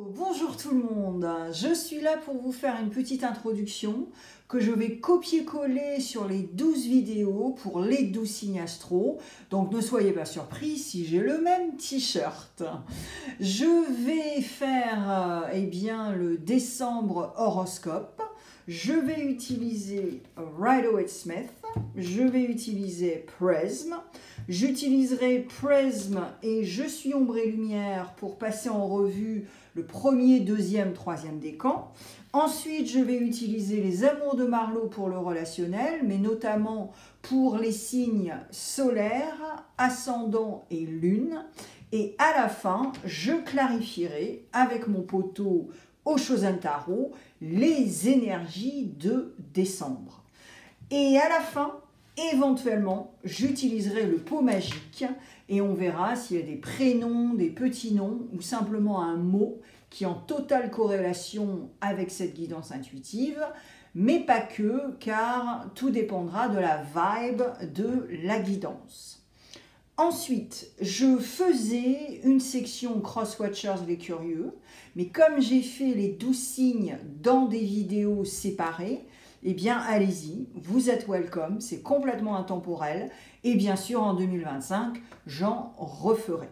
Bonjour tout le monde, je suis là pour vous faire une petite introduction que je vais copier-coller sur les 12 vidéos pour les 12 signes astro. Donc ne soyez pas surpris si j'ai le même t-shirt. Je vais faire le décembre horoscope. Je vais utiliser Rider-Waite-Smith, je vais utiliser Prism, j'utiliserai Prism et Je suis ombre et lumière pour passer en revue le premier, deuxième, troisième décan. Ensuite, je vais utiliser les amours de Marlowe pour le relationnel, mais notamment pour les signes solaires, ascendant et lune. Et à la fin, je clarifierai avec mon poteau Oshozen Tarot les énergies de décembre. Et à la fin, éventuellement, j'utiliserai le pot magique et on verra s'il y a des prénoms, des petits noms ou simplement un mot qui est en totale corrélation avec cette guidance intuitive, mais pas que, car tout dépendra de la vibe de la guidance. Ensuite, je faisais une section Cross-Watchers les curieux, mais comme j'ai fait les 12 signes dans des vidéos séparées, eh bien allez-y, vous êtes welcome, c'est complètement intemporel, et bien sûr en 2025, j'en referai.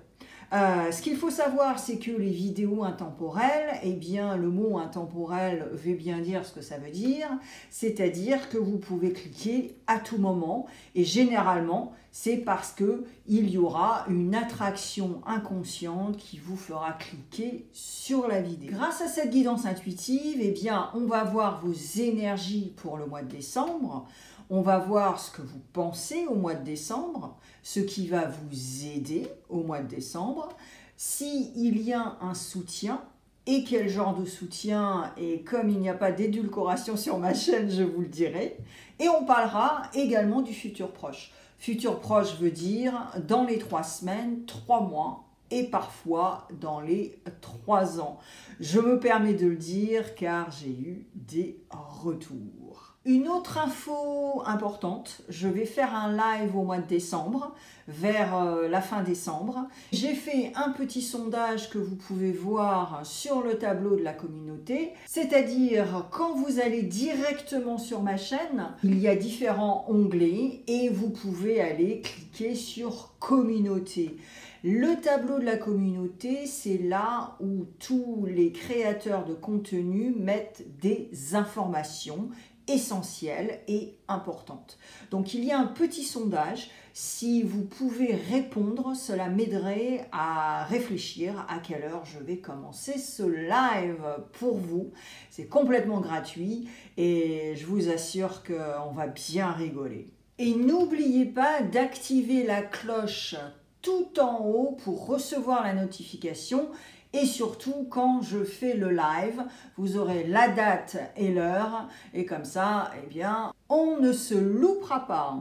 Ce qu'il faut savoir, c'est que les vidéos intemporelles, eh bien le mot intemporel veut bien dire ce que ça veut dire, c'est-à-dire que vous pouvez cliquer à tout moment et généralement c'est parce qu'il y aura une attraction inconsciente qui vous fera cliquer sur la vidéo. Grâce à cette guidance intuitive, eh bien on va voir vos énergies pour le mois de décembre. On va voir ce que vous pensez au mois de décembre, ce qui va vous aider au mois de décembre, s'il y a un soutien et quel genre de soutien, et comme il n'y a pas d'édulcoration sur ma chaîne, je vous le dirai. Et on parlera également du futur proche. Futur proche veut dire dans les 3 semaines, 3 mois et parfois dans les 3 ans. Je me permets de le dire car j'ai eu des retours. Une autre info importante, je vais faire un live au mois de décembre, vers la fin décembre. J'ai fait un petit sondage que vous pouvez voir sur le tableau de la communauté, c'est-à-dire quand vous allez directement sur ma chaîne, il y a différents onglets et vous pouvez aller cliquer sur communauté. Le tableau de la communauté, c'est là où tous les créateurs de contenu mettent des informations essentielles et importantes. Donc il y a un petit sondage, si vous pouvez répondre, cela m'aiderait à réfléchir à quelle heure je vais commencer ce live pour vous. C'est complètement gratuit et je vous assure qu'on va bien rigoler. Et n'oubliez pas d'activer la cloche tout en haut pour recevoir la notification. Et surtout, quand je fais le live, vous aurez la date et l'heure. Et comme ça, eh bien, on ne se loupera pas.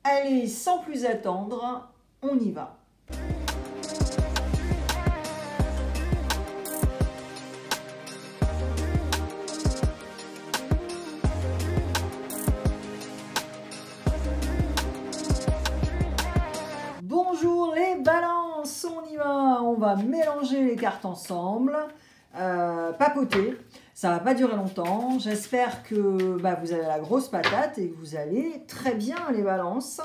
Allez, sans plus attendre, on y va. Bonjour les balances, on y va. On va mélanger les cartes ensemble, papoter. Ça va pas durer longtemps. J'espère que vous avez la grosse patate et que vous allez très bien les balances.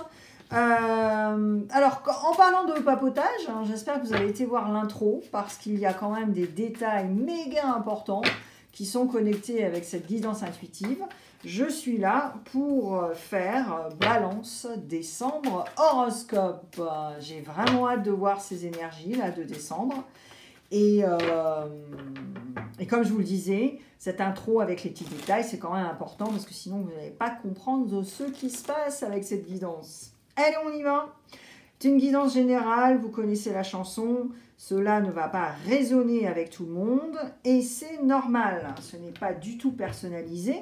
Alors, en parlant de papotage, hein, j'espère que vous avez été voir l'intro parce qu'il y a quand même des détails méga importants qui sont connectés avec cette guidance intuitive. Je suis là pour faire balance décembre horoscope. J'ai vraiment hâte de voir ces énergies là de décembre. Et comme je vous le disais, cette intro avec les petits détails, c'est quand même important parce que sinon vous n'allez pas comprendre ce qui se passe avec cette guidance. Allez, on y va. C'est une guidance générale, vous connaissez la chanson. Cela ne va pas résonner avec tout le monde et c'est normal. Ce n'est pas du tout personnalisé.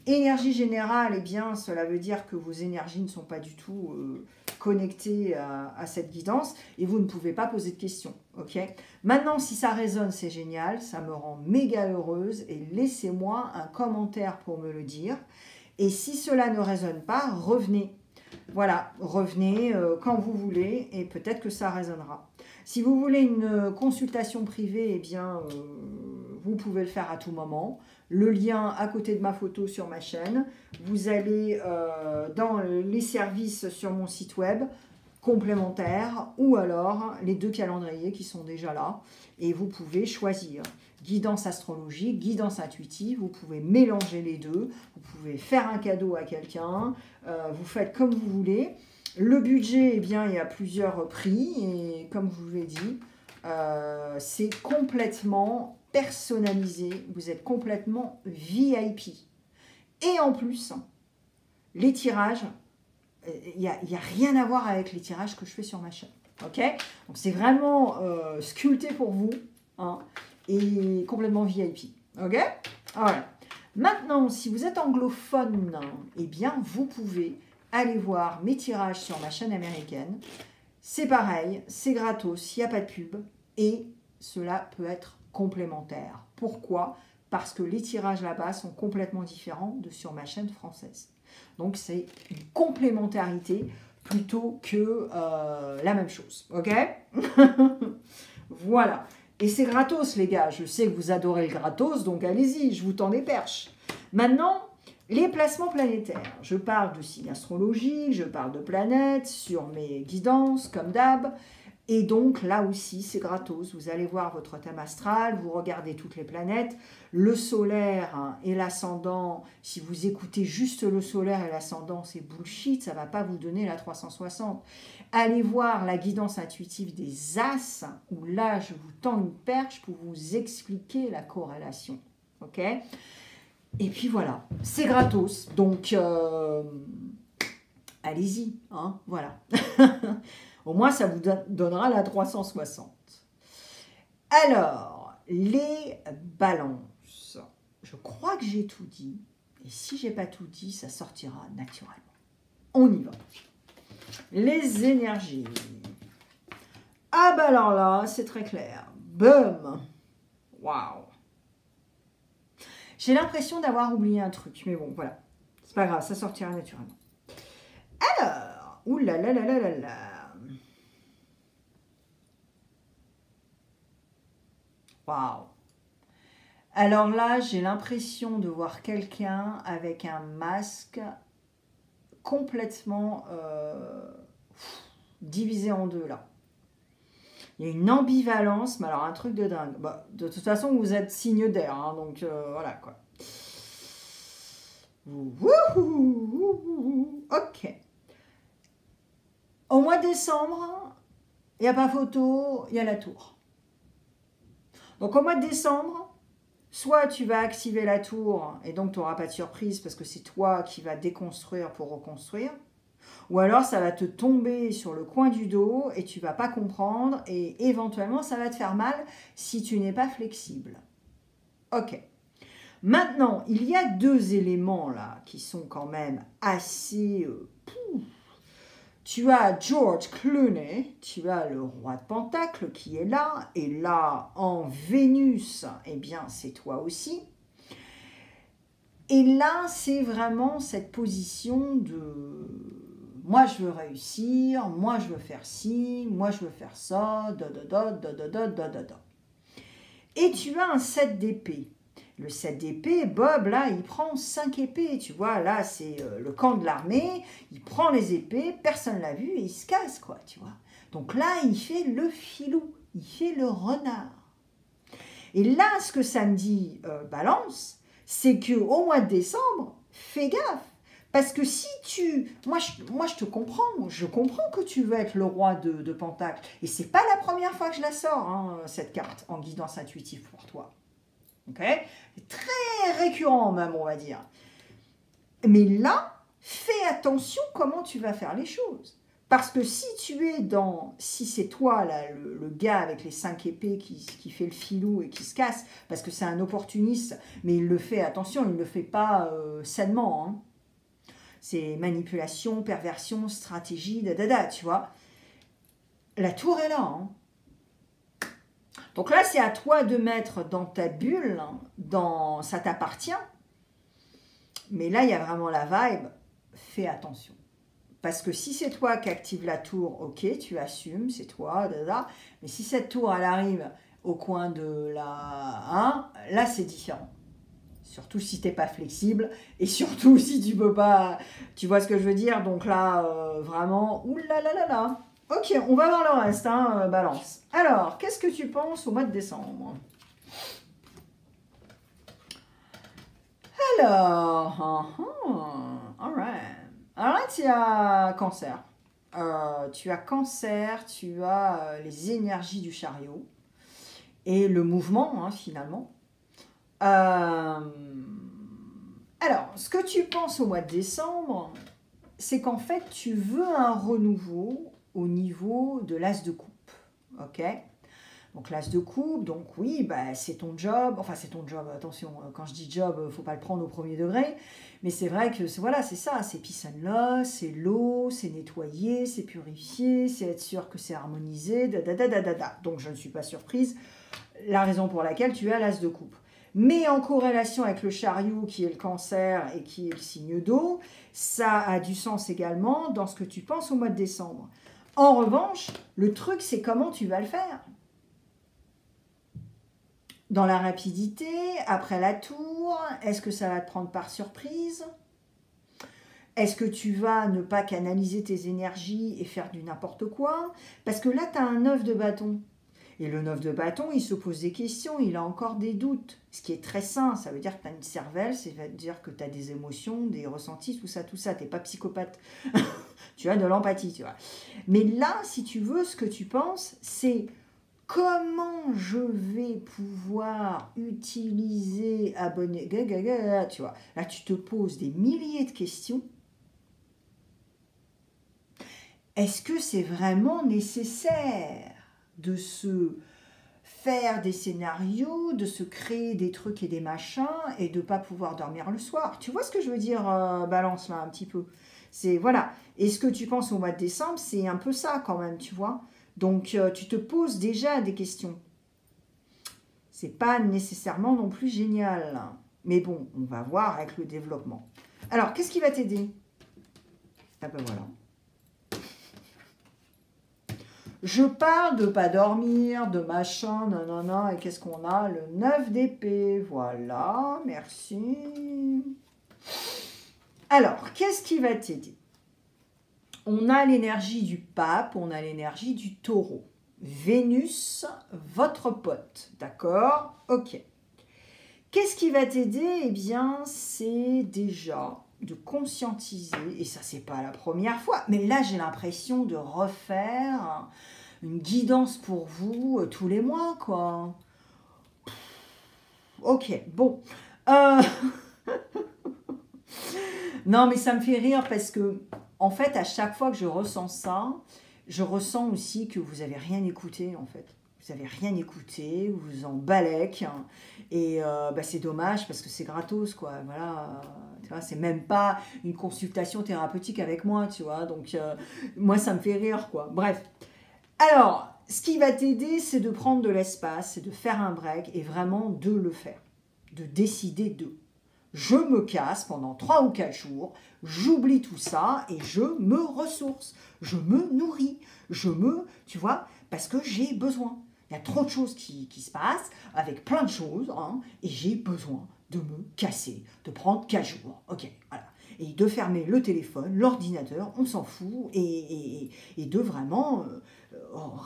Énergie générale, eh bien, cela veut dire que vos énergies ne sont pas du tout connectées à cette guidance et vous ne pouvez pas poser de questions. Ok. Maintenant, si ça résonne, c'est génial, ça me rend méga heureuse et laissez-moi un commentaire pour me le dire. Et si cela ne résonne pas, revenez. Voilà, revenez quand vous voulez et peut-être que ça résonnera. Si vous voulez une consultation privée, eh bien, vous pouvez le faire à tout moment. Le lien à côté de ma photo sur ma chaîne. Vous allez dans les services sur mon site web complémentaires ou alors les 2 calendriers qui sont déjà là. Et vous pouvez choisir guidance astrologique, guidance intuitive. Vous pouvez mélanger les deux. Vous pouvez faire un cadeau à quelqu'un. Vous faites comme vous voulez. Le budget, eh bien, il y a plusieurs prix. Et comme je vous l'ai dit, c'est complètement personnalisé. Vous êtes complètement VIP. Et en plus, les tirages, il n'y a rien à voir avec les tirages que je fais sur ma chaîne. Ok? Donc c'est vraiment sculpté pour vous, hein, et complètement VIP. Ok? Voilà. Maintenant, si vous êtes anglophone, eh bien, vous pouvez aller voir mes tirages sur ma chaîne américaine. C'est pareil, c'est gratos, il n'y a pas de pub et cela peut être complémentaire. Pourquoi? Parce que les tirages là-bas sont complètement différents de sur ma chaîne française. Donc, c'est une complémentarité plutôt que la même chose. Ok? Voilà. Et c'est gratos, les gars. Je sais que vous adorez le gratos, donc allez-y, je vous tends des perches. Maintenant, les placements planétaires. Je parle de signes astrologiques, je parle de planètes, sur mes guidances, comme d'hab. Et donc, là aussi, c'est gratos. Vous allez voir votre thème astral, vous regardez toutes les planètes. Le solaire, hein, et l'ascendant, si vous écoutez juste le solaire et l'ascendant, c'est bullshit, ça ne va pas vous donner la 360. Allez voir la guidance intuitive des As, où là, je vous tends une perche pour vous expliquer la corrélation. Ok? Et puis voilà, c'est gratos. Donc, allez-y, hein, voilà. Au moins, ça vous donnera la 360. Alors, les balances. Je crois que j'ai tout dit. Et si j'ai pas tout dit, ça sortira naturellement. On y va. Les énergies. Ah bah alors là, c'est très clair. Boum. Waouh. J'ai l'impression d'avoir oublié un truc. Mais bon, voilà. C'est pas grave, ça sortira naturellement. Alors, oulala. Waouh. Alors là, j'ai l'impression de voir quelqu'un avec un masque complètement divisé en deux là. Il y a une ambivalence, mais alors un truc de dingue. Bah, de toute façon, vous êtes signe d'air, hein, donc voilà quoi. Ok. Au mois de décembre, il n'y a pas photo, il y a la tour. Donc au mois de décembre, soit tu vas activer la tour et donc tu n'auras pas de surprise parce que c'est toi qui vas déconstruire pour reconstruire. Ou alors ça va te tomber sur le coin du dos et tu ne vas pas comprendre et éventuellement ça va te faire mal si tu n'es pas flexible. Ok. Maintenant, il y a 2 éléments là qui sont quand même assez... Tu as George Clooney, tu as le roi de Pentacle qui est là, et là, en Vénus, eh bien, c'est toi aussi. Et là, c'est vraiment cette position de « moi, je veux réussir, moi, je veux faire ci, moi, je veux faire ça, Et tu as un 7 d'épée. Le 7 d'épée, Bob, là, il prend 5 épées, tu vois, là, c'est le camp de l'armée, il prend les épées, personne ne l'a vu, et il se casse, quoi, tu vois. Donc là, il fait le filou, il fait le renard. Et là, ce que ça me dit, Balance, c'est qu'au mois de décembre, fais gaffe, parce que si tu... Moi, je te comprends, je comprends que tu veux être le roi de Pentacle, et c'est pas la première fois que je la sors, hein, cette carte, en guidance intuitive pour toi. Okay. Très récurrent même, on va dire. Mais là, fais attention comment tu vas faire les choses. Parce que si tu es dans... Si c'est toi, là, le gars avec les 5 épées qui fait le filou et qui se casse, parce que c'est un opportuniste, mais il le fait, attention, il ne le fait pas sainement. Hein. C'est manipulation, perversion, stratégie, tu vois. La tour est là, hein. Donc là, c'est à toi de mettre dans ta bulle, ça t'appartient. Mais là, il y a vraiment la vibe, fais attention. Parce que si c'est toi qui active la tour, ok, tu assumes, c'est toi, mais si cette tour, elle arrive au coin de la 1, là, c'est différent. Surtout si tu n'es pas flexible, et surtout si tu peux pas... Tu vois ce que je veux dire? Donc là, vraiment, oulalalala. Ok, on va voir le reste, hein, Balance. Alors, qu'est-ce que tu penses au mois de décembre? Alors, alright. Alors là, tu as Cancer. Tu as Cancer, tu as les énergies du chariot et le mouvement, hein, finalement. Alors, ce que tu penses au mois de décembre, c'est qu'en fait, tu veux un renouveau au niveau de l'as de coupe. Ok? Donc l'as de coupe, donc oui, bah, c'est ton job, enfin c'est ton job, attention, quand je dis job, il ne faut pas le prendre au premier degré, mais c'est vrai que voilà, c'est ça, c'est peace and love, c'est l'eau, c'est nettoyer, c'est purifier, c'est être sûr que c'est harmonisé, Donc je ne suis pas surprise, la raison pour laquelle tu as l'as de coupe. Mais en corrélation avec le chariot qui est le Cancer et qui est le signe d'eau, ça a du sens également dans ce que tu penses au mois de décembre. En revanche, le truc, c'est comment tu vas le faire. Dans la rapidité, après la tour, est-ce que ça va te prendre par surprise? Est-ce que tu vas ne pas canaliser tes énergies et faire du n'importe quoi? Parce que là, tu as un 9 de bâton. Et le 9 de bâton, il se pose des questions, il a encore des doutes. Ce qui est très sain, ça veut dire que tu as une cervelle, ça veut dire que tu as des émotions, des ressentis, tout ça. Tu n'es pas psychopathe. Tu as de l'empathie, tu vois. Mais là, si tu veux, ce que tu penses, c'est... Comment je vais pouvoir utiliser abonner, tu vois, là tu te poses des milliers de questions. Est-ce que c'est vraiment nécessaire de se faire des scénarios, de se créer des trucs et des machins et de ne pas pouvoir dormir le soir? Tu vois ce que je veux dire, Balance, là, un petit peu? C'est, voilà. Et ce que tu penses au mois de décembre, c'est un peu ça quand même, tu vois. Donc, tu te poses déjà des questions. C'est pas nécessairement non plus génial. Mais bon, on va voir avec le développement. Alors, qu'est-ce qui va t'aider? Ah ben voilà. Je parle de pas dormir, de machin, nanana, et qu'est-ce qu'on a? Le 9 d'épée, voilà, merci. Alors, qu'est-ce qui va t'aider? On a l'énergie du pape, on a l'énergie du taureau. Vénus, votre pote, d'accord? Ok. Qu'est-ce qui va t'aider? Eh bien, c'est déjà de conscientiser, et ça, c'est pas la première fois, mais là, j'ai l'impression de refaire une guidance pour vous tous les mois, quoi. Ok, bon. Non, mais ça me fait rire parce que, en fait, à chaque fois que je ressens ça, je ressens aussi que vous n'avez rien écouté, en fait. Vous n'avez rien écouté, vous vous en balèque. Et bah, c'est dommage parce que c'est gratos, quoi. Voilà, tu vois, c'est même pas une consultation thérapeutique avec moi, tu vois. Donc, moi, ça me fait rire, quoi. Bref. Alors, ce qui va t'aider, c'est de prendre de l'espace, c'est de faire un break et vraiment de le faire. De décider de. Je me casse pendant 3 ou 4 jours, j'oublie tout ça et je me ressource, je me nourris, tu vois, parce que j'ai besoin. Il y a trop de choses qui se passent, avec plein de choses, hein, et j'ai besoin de me casser, de prendre 4 jours, ok, voilà. Et de fermer le téléphone, l'ordinateur, on s'en fout, et de vraiment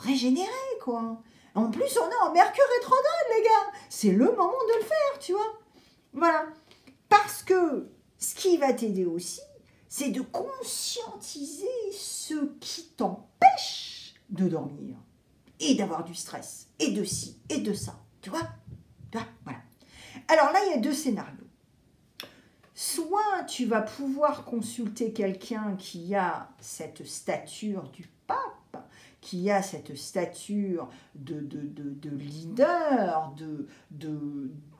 régénérer, quoi. En plus, on est en Mercure rétrograde, les gars, c'est le moment de le faire, tu vois. Voilà. Parce que ce qui va t'aider aussi, c'est de conscientiser ce qui t'empêche de dormir et d'avoir du stress, et de ci, et de ça. Tu vois? Voilà. Alors là, il y a 2 scénarios. Soit tu vas pouvoir consulter quelqu'un qui a cette stature du pape, qui a cette stature de leader,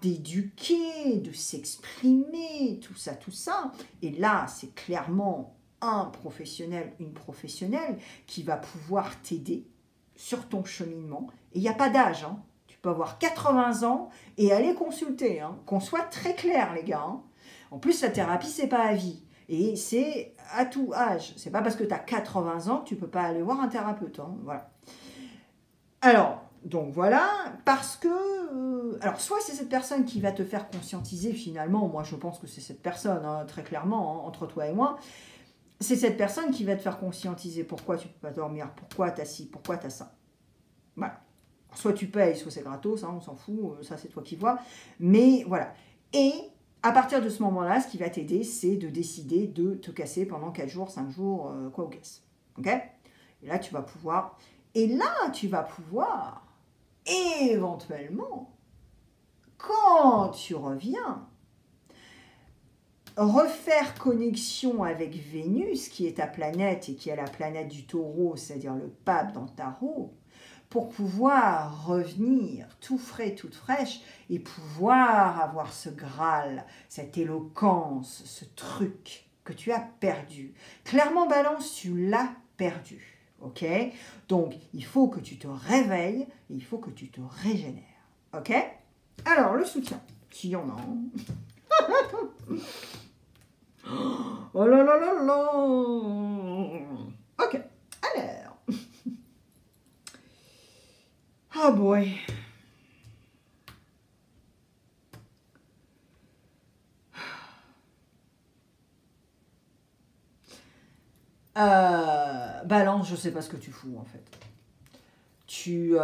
d'éduquer, de s'exprimer, tout ça. Et là, c'est clairement un professionnel, une professionnelle qui va pouvoir t'aider sur ton cheminement. Et il n'y a pas d'âge, hein. Tu peux avoir 80 ans et aller consulter, hein. Qu'on soit très clair, les gars, hein. En plus, la thérapie, c'est pas à vie. Et c'est à tout âge. C'est pas parce que tu as 80 ans que tu peux pas aller voir un thérapeute. Hein, voilà. Alors, donc voilà, parce que... alors, soit c'est cette personne qui va te faire conscientiser finalement, moi je pense que c'est cette personne, hein, très clairement, hein, entre toi et moi, c'est cette personne qui va te faire conscientiser pourquoi tu peux pas dormir, pourquoi tu as ci, pourquoi tu as ça. Voilà. Soit tu payes, soit c'est gratos, hein, on s'en fout, ça c'est toi qui vois. Mais voilà. Et à partir de ce moment-là, ce qui va t'aider, c'est de décider de te casser pendant 4 jours, 5 jours, quoi ou qu'est-ce. Ok? Et là, tu vas pouvoir... Et là, tu vas pouvoir, éventuellement, quand tu reviens, refaire connexion avec Vénus, qui est ta planète et qui est la planète du taureau, c'est-à-dire le pape dans le tarot, pour pouvoir revenir tout frais, toute fraîche, et pouvoir avoir ce Graal, cette éloquence, ce truc que tu as perdu. Clairement, Balance, tu l'as perdu. Ok? Donc, il faut que tu te réveilles et il faut que tu te régénères. Ok? Alors, le soutien, s'il y en a un. Oh là là là là! Ok, alors. Oh boy. Balance, je sais pas ce que tu fous en fait. Tu...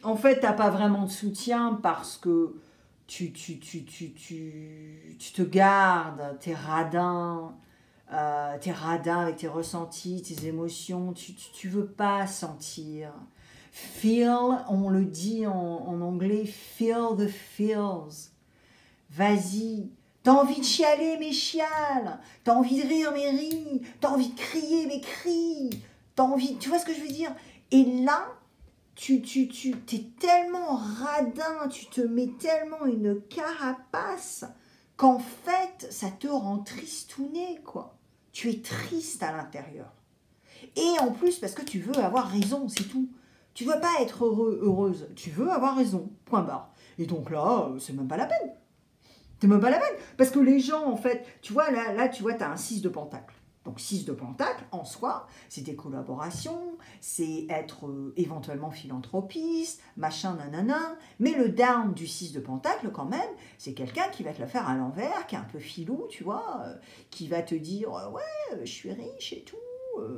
En fait, t'as pas vraiment de soutien parce que tu te gardes, t'es radin avec tes ressentis, tes émotions, tu veux pas sentir. Feel, on le dit en anglais, feel the feels. Vas-y. T'as envie de chialer, mais chiale. T'as envie de rire, mais ris. T'as envie de crier, mais crie. T'as envie... Tu vois ce que je veux dire? Et là, t'es tellement radin, tu te mets tellement une carapace qu'en fait, ça te rend tristouné, quoi. Tu es triste à l'intérieur. Et en plus, parce que tu veux avoir raison, c'est tout. Tu veux pas être heureuse, tu veux avoir raison, point barre. Et donc là, c'est même pas la peine. C'est même pas la peine. Parce que les gens, en fait, tu vois, là tu vois, tu as un 6 de pentacle. Donc 6 de pentacle, en soi, c'est des collaborations, c'est être éventuellement philanthropiste, machin, nanana. Mais le down du 6 de pentacle, quand même, c'est quelqu'un qui va te le faire à l'envers, qui est un peu filou, tu vois, qui va te dire, ouais, je suis riche et tout,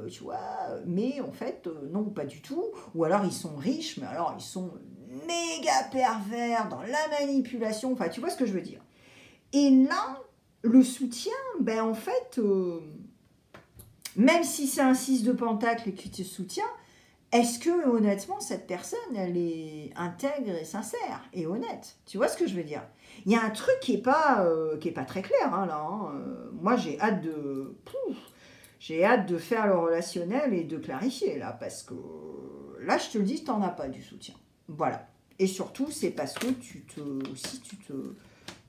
tu vois, mais en fait, non, pas du tout. Ou alors, ils sont riches, mais alors, ils sont méga pervers dans la manipulation. Enfin, tu vois ce que je veux dire. Et là, le soutien, ben en fait, même si c'est un 6 de pentacle qui te soutient, est-ce que honnêtement, cette personne, elle est intègre et sincère et honnête? Tu vois ce que je veux dire? Il y a un truc qui est pas très clair, hein, là. Hein. Moi, j'ai hâte de faire le relationnel et de clarifier, là, parce que là, je te le dis, tu n'en as pas du soutien. Voilà. Et surtout, c'est parce que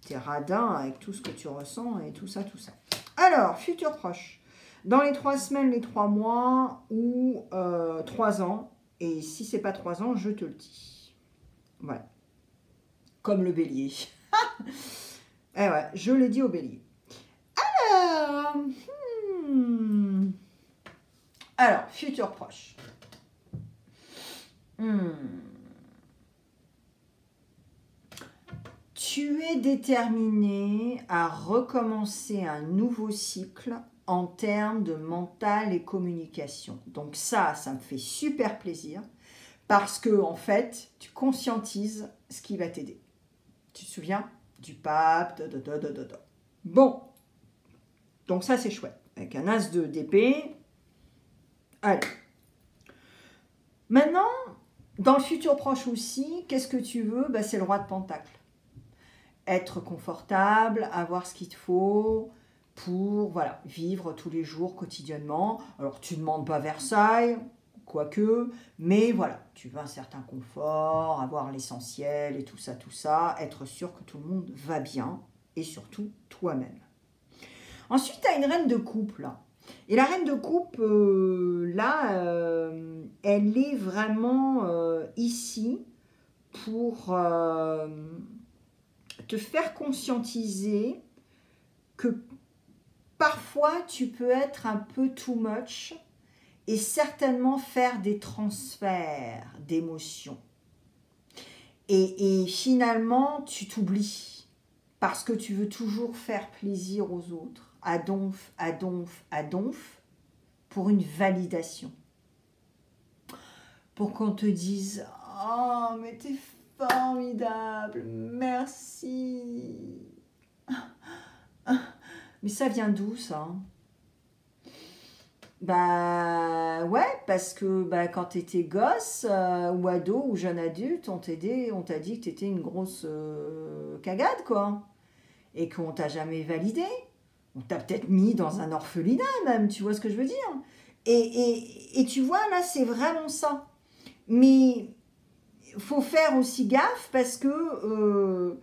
t'es radin avec tout ce que tu ressens et tout ça, tout ça. Alors, futur proche. Dans les 3 semaines, les 3 mois ou 3 ans. Et si c'est pas 3 ans, je te le dis. Voilà. Comme le bélier. Eh ouais, je l'ai dit au bélier. Alors, futur proche. Tu es déterminé à recommencer un nouveau cycle en termes de mental et communication. Donc ça me fait super plaisir parce que en fait, tu conscientises ce qui va t'aider. Tu te souviens du pape, Bon, donc ça c'est chouette. Avec un as d'épée. Allez. Maintenant, dans le futur proche aussi, qu'est-ce que tu veux? C'est le roi de pentacle. Être confortable, avoir ce qu'il te faut pour voilà, vivre tous les jours quotidiennement. Alors, tu ne demandes pas Versailles, quoique, mais voilà, tu veux un certain confort, avoir l'essentiel et tout ça, être sûr que tout le monde va bien et surtout toi-même. Ensuite, tu as une reine de coupe, là. Et la reine de coupe, elle est vraiment ici pour te faire conscientiser que parfois tu peux être un peu too much et certainement faire des transferts d'émotions. Et finalement, tu t'oublies parce que tu veux toujours faire plaisir aux autres, à donf, pour une validation. Pour qu'on te dise « Oh, mais t'es formidable, merci !» Mais ça vient d'où, ça? Bah ouais, parce que quand tu étais gosse ou ado ou jeune adulte, on t'a dit que tu étais une grosse cagade, quoi. Et qu'on t'a jamais validé. On t'a peut-être mis dans un orphelinat même, tu vois ce que je veux dire? Et tu vois, là, c'est vraiment ça. Mais il faut faire aussi gaffe parce que...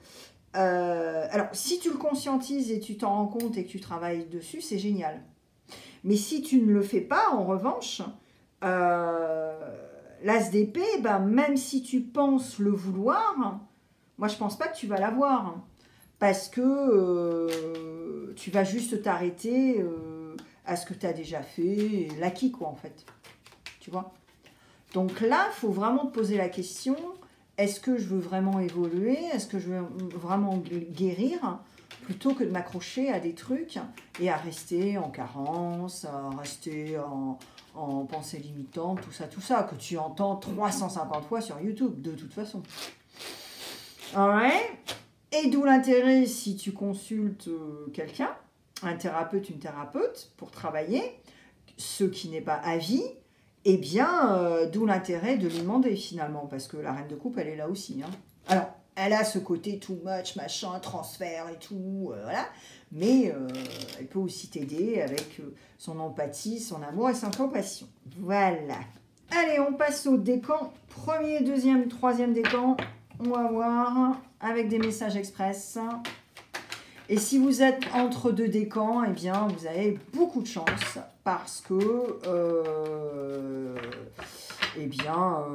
alors, si tu le conscientises et tu t'en rends compte et que tu travailles dessus, c'est génial. Mais si tu ne le fais pas, en revanche, l'as d'épée, même si tu penses le vouloir, moi je pense pas que tu vas l'avoir. Parce que tu vas juste t'arrêter à ce que tu as déjà fait, l'acquis quoi en fait. Tu vois? Donc là, il faut vraiment te poser la question, est-ce que je veux vraiment évoluer? Est-ce que je veux vraiment guérir? Plutôt que de m'accrocher à des trucs et à rester en carence, à rester en pensée limitante, tout ça, que tu entends 350 fois sur YouTube, de toute façon. Alright. Et d'où l'intérêt, si tu consultes quelqu'un, un thérapeute, une thérapeute, pour travailler, ce qui n'est pas à vie, eh bien, d'où l'intérêt de lui demander finalement, parce que la reine de coupe, elle est là aussi. Hein. Alors, elle a ce côté too much, machin, transfert et tout, voilà. Mais elle peut aussi t'aider avec son empathie, son amour et sa compassion. Voilà. Allez, on passe au décan. Premier, deuxième, troisième décan. On va voir avec des messages express. Et si vous êtes entre deux décans, eh bien, vous avez beaucoup de chance parce que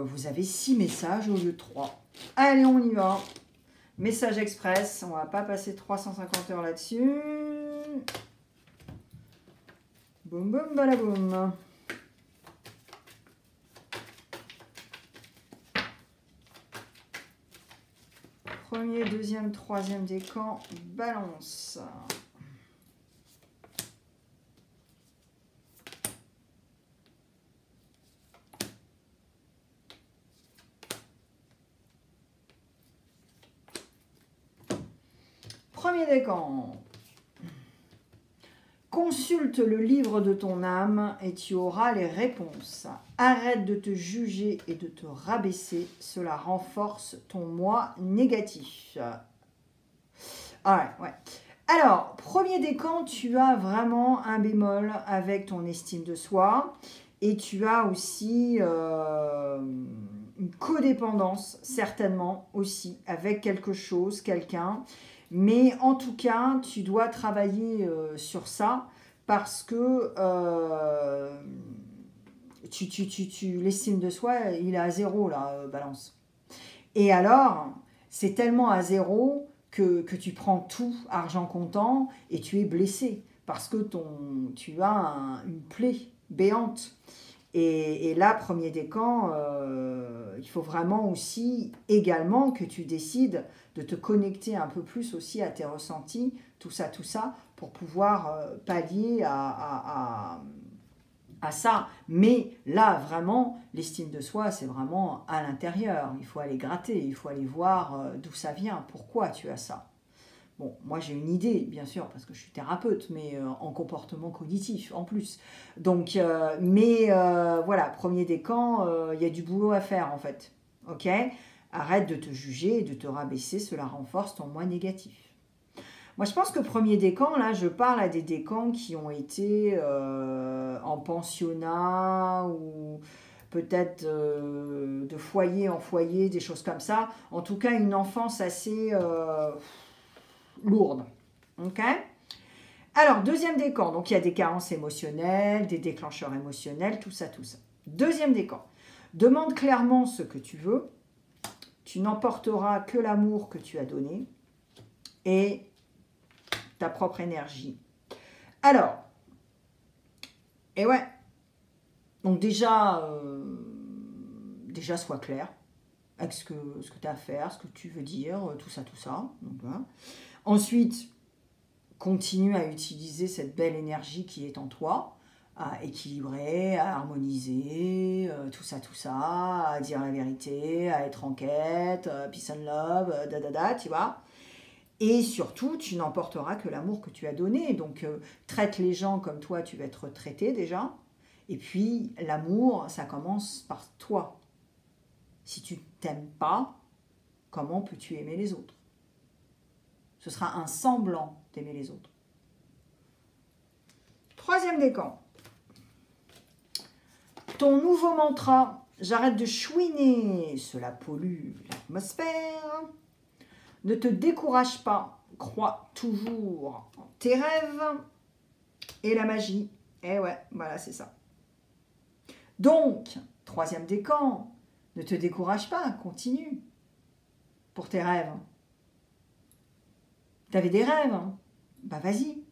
vous avez 6 messages au lieu de 3. Allez, on y va. Message express, on va pas passer 350 heures là-dessus. Boum, boum, balaboum. Premier, deuxième, troisième décan, balance. Premier décan. Consulte le livre de ton âme et tu auras les réponses. Arrête de te juger et de te rabaisser. Cela renforce ton moi négatif. Ouais. Alors, premier décan, tu as vraiment un bémol avec ton estime de soi. Et tu as aussi une codépendance, certainement aussi, avec quelque chose, quelqu'un. Mais en tout cas, tu dois travailler sur ça parce que l'estime de soi, il est à 0 là, balance. Et alors, c'est tellement à 0 que tu prends tout argent comptant et tu es blessé parce que tu as une plaie béante. Et là, premier décan, il faut vraiment aussi également que tu décides de te connecter un peu plus aussi à tes ressentis, tout ça, pour pouvoir pallier à ça. Mais là, vraiment, l'estime de soi, c'est vraiment à l'intérieur. Il faut aller gratter, il faut aller voir d'où ça vient, pourquoi tu as ça. Bon, moi j'ai une idée, bien sûr, parce que je suis thérapeute, mais en comportement cognitif en plus. Donc, voilà, premier décan, il y a du boulot à faire en fait. Ok? Arrête de te juger et de te rabaisser, cela renforce ton moi négatif. Moi je pense que premier décan, là je parle à des décans qui ont été en pensionnat ou peut-être de foyer en foyer, des choses comme ça. En tout cas, une enfance assez... lourde. Ok? Alors, deuxième décan. Donc, il y a des carences émotionnelles, des déclencheurs émotionnels, tout ça. Deuxième décan. Demande clairement ce que tu veux. Tu n'emporteras que l'amour que tu as donné. et ta propre énergie. Alors, et ouais, donc déjà sois clair avec ce que tu as à faire, ce que tu veux dire, tout ça. Donc, voilà. Ensuite, continue à utiliser cette belle énergie qui est en toi, à équilibrer, à harmoniser, tout ça, à dire la vérité, à être en quête, peace and love, tu vois. Et surtout, tu n'emporteras que l'amour que tu as donné. Donc, traite les gens comme toi, tu vas être traité déjà. Et puis, l'amour, ça commence par toi. Si tu ne t'aimes pas, comment peux-tu aimer les autres? Ce sera un semblant d'aimer les autres. Troisième décan. Ton nouveau mantra, j'arrête de chouiner, cela pollue l'atmosphère. Ne te décourage pas, crois toujours en tes rêves et la magie. Eh ouais, voilà, c'est ça. Donc, troisième décan, ne te décourage pas, continue pour tes rêves. Tu avais des rêves, hein? Bah vas-y.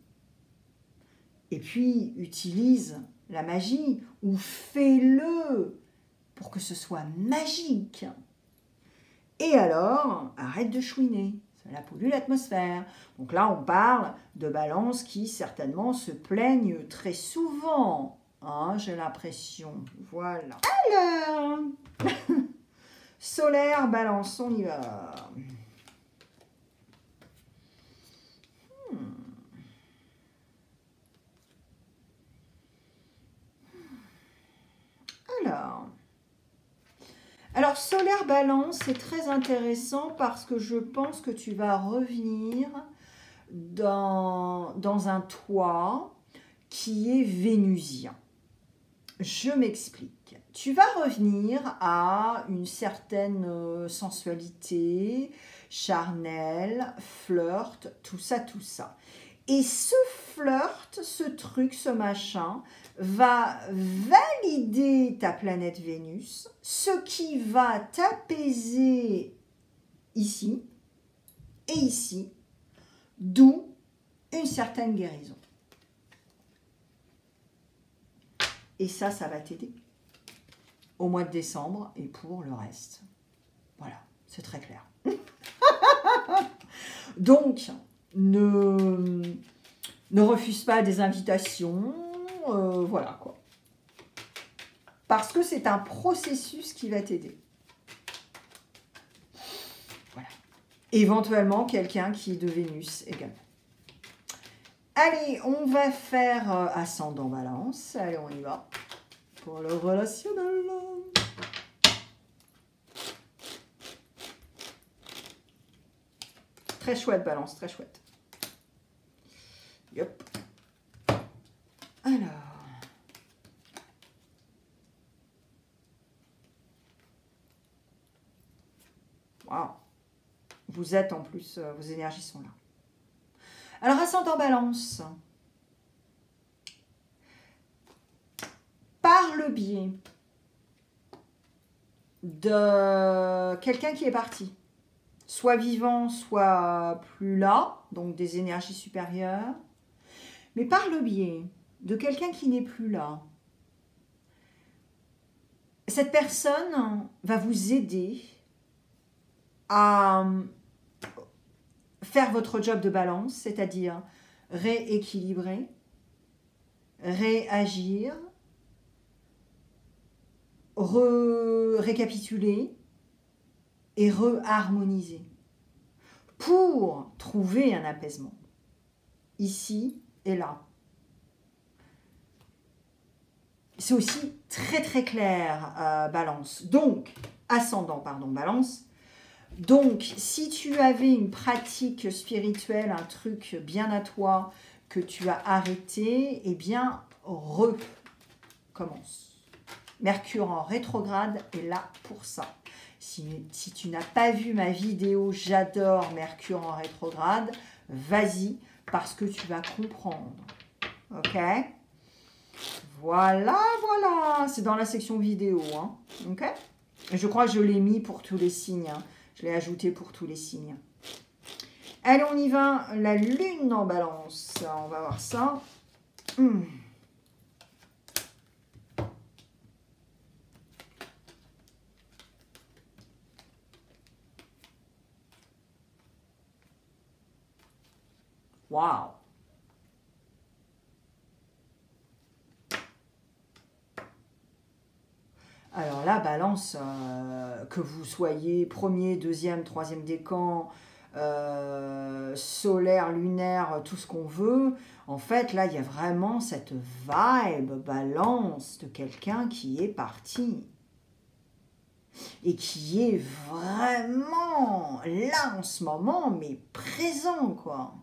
Et puis, utilise la magie ou fais-le pour que ce soit magique. Et alors, arrête de chouiner, cela pollue l'atmosphère. Donc là, on parle de balances qui certainement se plaignent très souvent. Hein, j'ai l'impression. Voilà. Alors, solaire, balance, on y va. Alors, solaire balance, c'est très intéressant parce que je pense que tu vas revenir dans un toit qui est vénusien. Je m'explique. Tu vas revenir à une certaine sensualité, charnelle, flirt, tout ça. Et ce flirt, ce truc, ce machin, va valider ta planète Vénus, ce qui va t'apaiser ici et ici, d'où une certaine guérison. Et ça va t'aider au mois de décembre et pour le reste. Voilà, c'est très clair. Donc, ne refuse pas des invitations, voilà quoi. Parce que c'est un processus qui va t'aider. Voilà. Éventuellement, quelqu'un qui est de Vénus également. Allez, on va faire ascendant balance. Allez, on y va. Pour le relationnel. Très chouette balance, très chouette. Yep. Alors. Waouh. Vous êtes en plus, vos énergies sont là. Alors, ascendant balance. Par le biais de quelqu'un qui est parti, soit vivant, soit plus là, donc des énergies supérieures, mais par le biais de quelqu'un qui n'est plus là, cette personne va vous aider à faire votre job de balance, c'est-à-dire rééquilibrer, réagir, récapituler et reharmoniser pour trouver un apaisement ici et là. C'est aussi très très clair, balance. Donc, ascendant, pardon, balance. Donc, si tu avais une pratique spirituelle, un truc bien à toi que tu as arrêté, eh bien, recommence. Mercure en rétrograde est là pour ça. Si tu n'as pas vu ma vidéo « J'adore Mercure en rétrograde », vas-y, parce que tu vas comprendre. Ok? Voilà, voilà. C'est dans la section vidéo. Hein. Ok? Et je crois que je l'ai mis pour tous les signes. Hein. Je l'ai ajouté pour tous les signes. Allez, on y va. La lune en balance. On va voir ça. Waouh. Alors la balance, que vous soyez premier, deuxième, troisième décan, solaire, lunaire, tout ce qu'on veut, en fait là il y a vraiment cette vibe balance de quelqu'un qui est parti et qui est vraiment là en ce moment, mais présent quoi.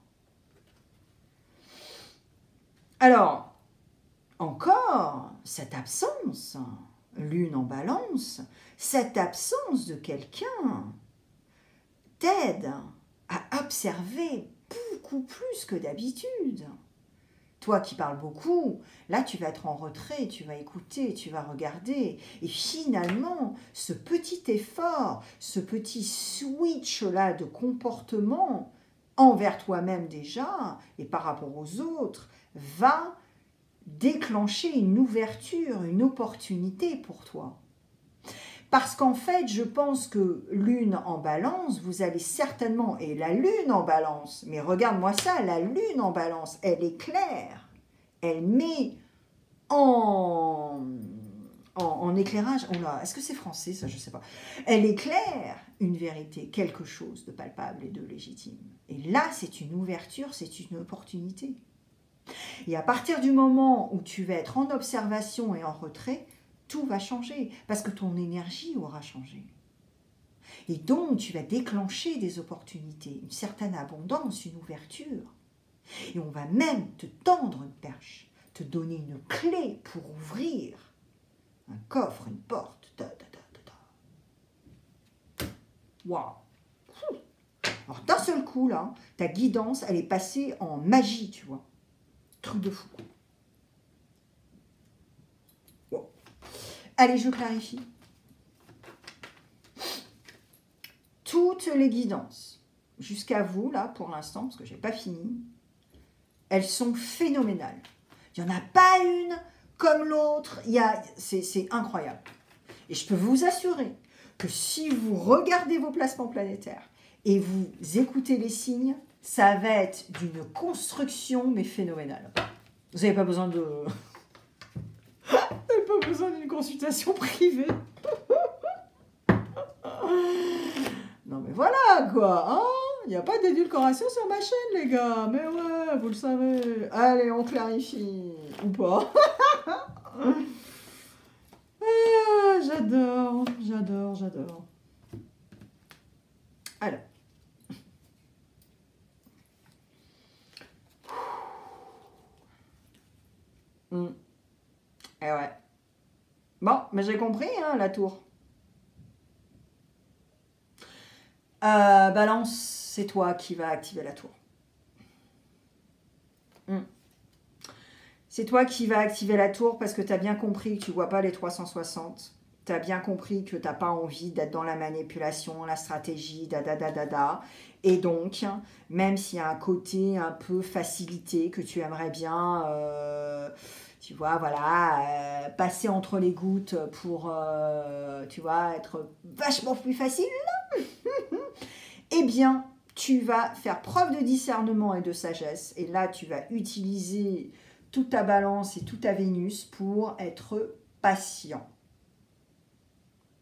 Alors, encore, cette absence, lune en balance, cette absence de quelqu'un t'aide à observer beaucoup plus que d'habitude. Toi qui parles beaucoup, là tu vas être en retrait, tu vas écouter, tu vas regarder. Et finalement, ce petit effort, ce petit switch-là de comportement envers toi-même déjà et par rapport aux autres, va déclencher une ouverture, une opportunité pour toi. Parce qu'en fait, je pense que lune en balance, vous allez certainement, et la lune en balance, mais regarde-moi ça, la lune en balance, elle est claire, elle met en éclairage, oh là, est-ce que c'est français ça, je ne sais pas, elle éclaire une vérité, quelque chose de palpable et de légitime. Et là, c'est une ouverture, c'est une opportunité. Et à partir du moment où tu vas être en observation et en retrait, tout va changer, parce que ton énergie aura changé. Et donc, tu vas déclencher des opportunités, une certaine abondance, une ouverture. Et on va même te tendre une perche, te donner une clé pour ouvrir un coffre, une porte. Waouh! Alors, d'un seul coup, là, ta guidance, elle est passée en magie, tu vois. Truc de fou. Wow. Allez, je clarifie. Toutes les guidances, jusqu'à vous, là, pour l'instant, parce que je n'ai pas fini, elles sont phénoménales. Il n'y en a pas une comme l'autre. C'est incroyable. Et je peux vous assurer que si vous regardez vos placements planétaires et vous écoutez les signes, ça va être d'une construction, mais phénoménale. Vous n'avez pas besoin de... Vous n'avez pas besoin d'une consultation privée. Non mais voilà, quoi. Hein, il n'y a pas d'édulcoration sur ma chaîne, les gars. Mais ouais, vous le savez. Allez, on clarifie. Ou pas. J'adore, j'adore, j'adore. Alors. Eh ouais. Bon, mais j'ai compris, hein, la tour. Balance, c'est toi qui vas activer la tour. C'est toi qui vas activer la tour parce que tu as bien compris que tu ne vois pas les 360. Tu as bien compris que tu n'as pas envie d'être dans la manipulation, la stratégie, Et donc, même s'il y a un côté un peu facilité que tu aimerais bien, tu vois, voilà, passer entre les gouttes pour, tu vois, être vachement plus facile, eh bien, tu vas faire preuve de discernement et de sagesse. Et là, tu vas utiliser toute ta balance et toute ta Vénus pour être patient.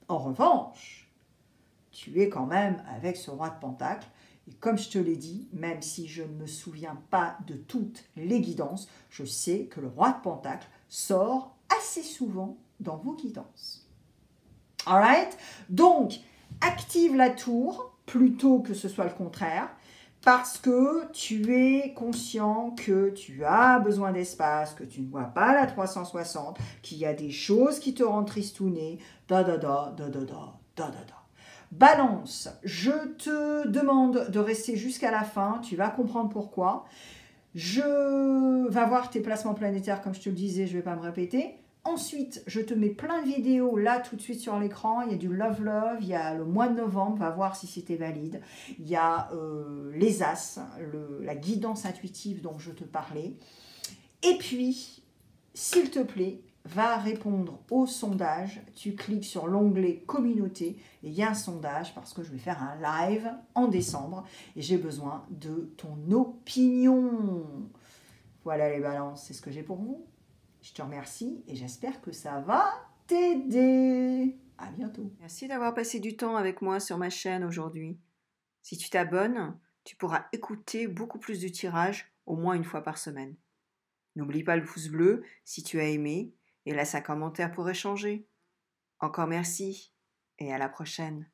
En revanche, tu es quand même avec ce roi de Pentacle. Et comme je te l'ai dit, même si je ne me souviens pas de toutes les guidances, je sais que le roi de Pentacle sort assez souvent dans vos guidances. Alright? Donc, active la tour plutôt que ce soit le contraire. Parce que tu es conscient que tu as besoin d'espace, que tu ne vois pas la 360, qu'il y a des choses qui te rendent tristouné, Balance, je te demande de rester jusqu'à la fin, tu vas comprendre pourquoi. Je vais voir tes placements planétaires, comme je te le disais, je ne vais pas me répéter. Ensuite, je te mets plein de vidéos là tout de suite sur l'écran. Il y a du Love Love, il y a le mois de novembre, va voir si c'était valide. Il y a les As, la guidance intuitive dont je te parlais. Et puis, s'il te plaît, va répondre au sondage. Tu cliques sur l'onglet communauté et il y a un sondage parce que je vais faire un live en décembre et j'ai besoin de ton opinion. Voilà les balances, c'est ce que j'ai pour vous. Je te remercie et j'espère que ça va t'aider. À bientôt. Merci d'avoir passé du temps avec moi sur ma chaîne aujourd'hui. Si tu t'abonnes, tu pourras écouter beaucoup plus de tirages au moins une fois par semaine. N'oublie pas le pouce bleu si tu as aimé et laisse un commentaire pour échanger. Encore merci et à la prochaine.